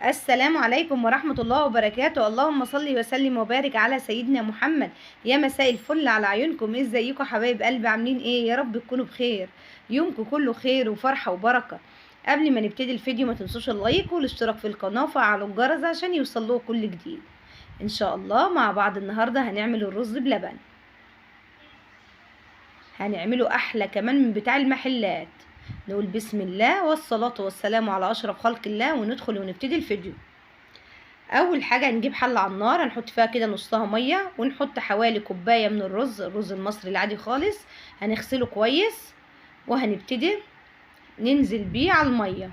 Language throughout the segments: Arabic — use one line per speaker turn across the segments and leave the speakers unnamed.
السلام عليكم ورحمة الله وبركاته. اللهم صل وسلم وبارك على سيدنا محمد. يا مساء الفل على عيونكم، ازيكم حبايب قلبي؟ عاملين ايه؟ يا رب تكونوا بخير، يومكم كله خير وفرحة وبركة. قبل ما نبتدي الفيديو ما تنسوش اللايك والاشتراك في القناة وفعلوا الجرس عشان يوصلكوا كل جديد. ان شاء الله مع بعض النهاردة هنعمل الرز بلبن، هنعمله احلى كمان من بتاع المحلات. نقول بسم الله والصلاة والسلام على اشرف خلق الله وندخل ونبتدي الفيديو. اول حاجه هنجيب حله على النار، هنحط فيها كده نصها ميه، ونحط حوالي كوبايه من الرز المصري العادي خالص. هنغسله كويس وهنبتدي ننزل بيه على الميه.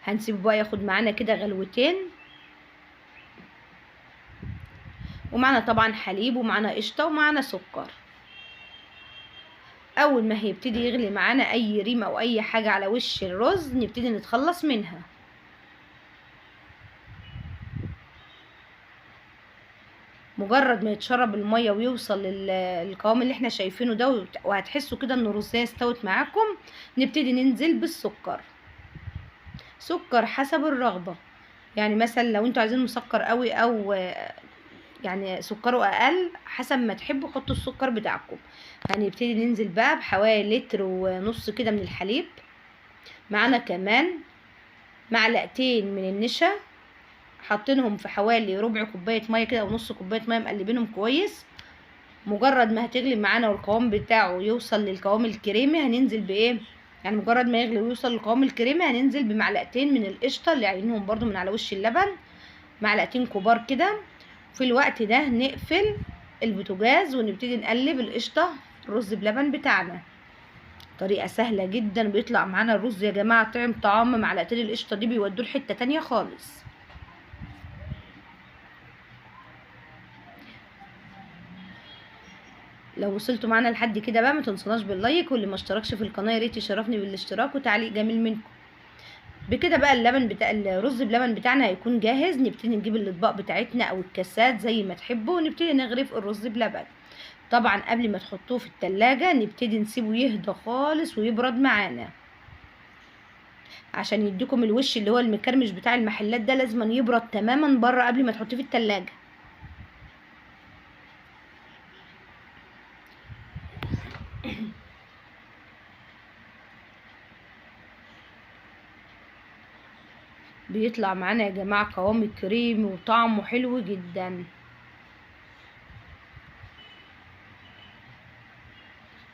هنسيبه بقى ياخد معانا كده غلوتين، ومعنا طبعا حليب ومعنا قشطه ومعنا سكر. اول ما هيبتدي يغلي معانا اي ريمه او اي حاجه على وش الرز نبتدي نتخلص منها. مجرد ما يتشرب الميه ويوصل للقوام اللي احنا شايفينه ده، وهتحسوا كده ان الرزايه استوت معاكم، نبتدي ننزل بالسكر. سكر حسب الرغبه، يعني مثلا لو انتوا عايزين مسكر قوي او يعني سكره اقل، حسب ما تحبوا حطوا السكر بتاعكم. هنبتدي ننزل بقى بحوالي لتر ونص كده من الحليب. معانا كمان معلقتين من النشا، حاطينهم في حوالي ربع كوبايه ميه كده ونص كوبايه ميه، مقلبينهم كويس. مجرد ما هتغلي معانا والقوام بتاعه يوصل للقوام الكريمي هننزل بايه، يعني مجرد ما يغلي ويوصل للقوام الكريمي هننزل بمعلقتين من القشطه اللي عينهم برضو من على وش اللبن، معلقتين كبار كده. في الوقت ده نقفل البوتاجاز ونبتدي نقلب القشطه في الرز بلبن بتاعنا. طريقه سهله جدا، بيطلع معانا الرز يا جماعه طعم معلقتين القشطه دي بيودوه لحته تانية خالص. لو وصلتوا معانا لحد كده بقى ما تنسوناش باللايك، واللي ما اشتركش في القناه يا ريت يشرفني بالاشتراك وتعليق جميل منكم. بكده بقى اللبن بتاع الرز بلبن بتاعنا هيكون جاهز. نبتدي نجيب الاطباق بتاعتنا او الكاسات زي ما تحبوا ونبتدي نغرف الرز بلبن. طبعا قبل ما تحطوه في التلاجة نبتدي نسيبه يهدى خالص ويبرد معانا، عشان يديكم الوش اللي هو المكرمش بتاع المحلات ده لازم يبرد تماما بره قبل ما تحطيه في التلاجة. بيطلع معانا يا جماعة قوام كريمي وطعمه حلو جدا.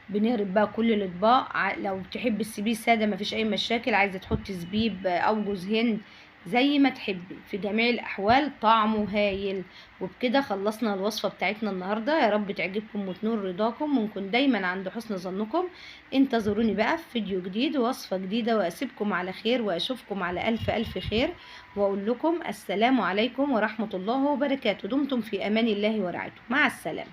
بنهرب بقى كل الاطباق. لو تحبي تسيبيه ساده مفيش اي مشاكل، عايزه تحطي زبيب او جوز هند زي ما تحبي، في جميع الاحوال طعمه هايل. وبكده خلصنا الوصفه بتاعتنا النهارده، يا رب تعجبكم وتنور رضاكم ونكون دايما عند حسن ظنكم. انتظروني بقى في فيديو جديد ووصفه جديده، واسيبكم على خير واشوفكم على الف الف خير، واقول لكم السلام عليكم ورحمه الله وبركاته. دمتم في امان الله ورعايته، مع السلامه.